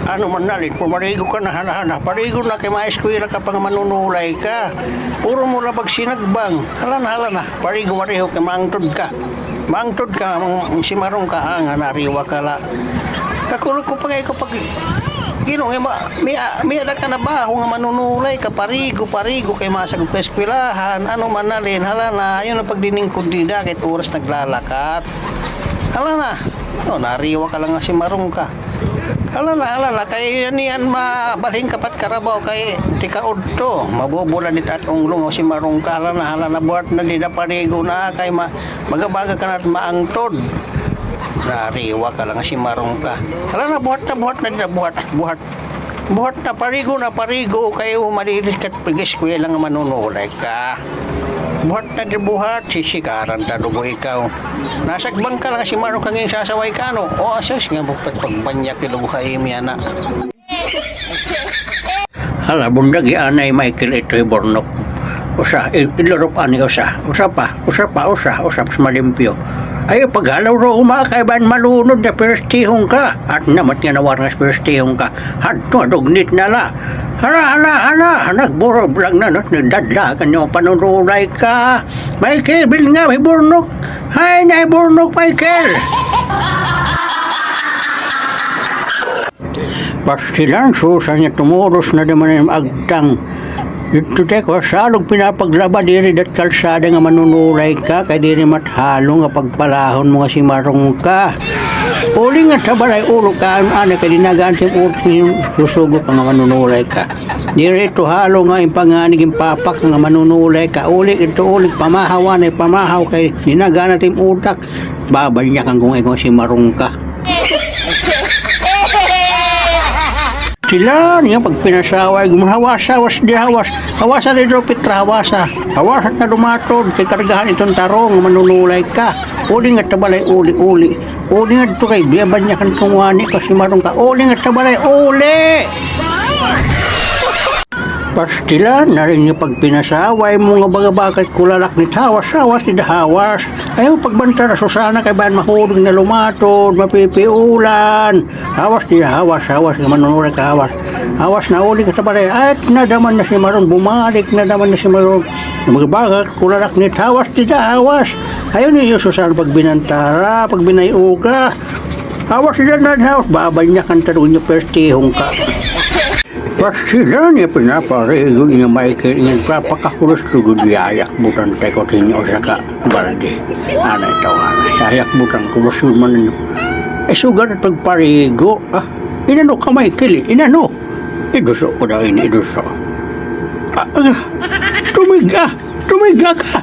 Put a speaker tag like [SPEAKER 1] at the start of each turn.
[SPEAKER 1] Ano man nalit, pumarigo ka na hana-hana. Parigo na kay maeskwela ka pang manunulay ka. Puro mo labag sinagbang. Hala na. Parigo mariho kay maangtod ka. Maangtod ka, si marong ka, nariwa ka la. Kakulog ko pa kayo pag ginong, may ada ka na ba kung manunulay ka, parigo kay masagod ka eskwelahan. Ano man nalin, hala na, ayun ang pagdiningkod nila kahit oras naglalakat. Hala na, nariwa ka lang nga si marong ka. Hala na, kay yan mabalhin kapat karabaw kay tikaod to. Mabubulan nito at unglong o si marong ka. Hala na, buhat na nila parigo na kay magabaga ka na at maangtod. Nariwa ka lang si marong ka. Hala na, buhat na, parigo kayo malilis kat pag-eskwela nga manunulay ka. Buhat, sisikaran tadugo ikaw. Nasagbang ka lang si marong kang yung sasaway ka, no? O asas nga pagbanyak iluhay miyana. Hala, bundag ianay Michael ito'y bornok. Usa, ilorop ani usa pa malimpyo. Ay, paghalaw ro umakaiban malunod na perstihong ka. At namat nga nawar nga perstihong ka. Hadto, dugnit na la. Hala, nagborog lang na, dadla ka niyo panunulay ka. Michael, bil nga, may burnok. Hay, na burnok, Michael. Pastilan, susa niya tumuros na naman yung agtang. Ito teko, salog pinapaglaba diri dat kalsada nga manunulay ka, kay diri mathalo nga pagpalahon mo nga si marong ka. Uli nga tabalay ulo ka, ano kay dinagaan si ulo yung susugo ka nga manunulay ka. Diri ito halo nga yung panganig yung papak nga manunulay ka. Uli pamahawan ay pamahaw kay dinagaan natin utak. Babanyakan kung ikaw si marong ka. Sila niya pag pinasaway, hawas na dito Petra, hawasa na dumatod, kay kargahan itong tarong, manunulay ka. Uli nga tabalay, uli nga dito kay biyaban niya kang tungwani kasi marong ka, uli nga tabalay, uli! Pastilan na rin niya pag pinasaway mo nga bagabakat kulalak ni hawas ni dahawas. Ayaw pagbanta na susana kay bahan mahulog na lumatod, mapipiulan. Hawas nga manunulay ka hawas na uli ka sa balay. At nadaman na si marong, bumalik na naman na si marong. Magabakat kulalak ni hawas ni dahawas. Ayaw niyo susana pag binantara, pag binayuga. Hawas na hawas, babanyakan tarong niyo perstihong ka. Sila niya pinaparigo niya Michael niya papakahulos tugod yayak butan teko tinyo sa ka balde. Anay tawanay, yayak butan ko basud man ninyo. Sugar at pagparigo. Inano ka Michael inano? Iduso ko daw iduso. Tumiga ka.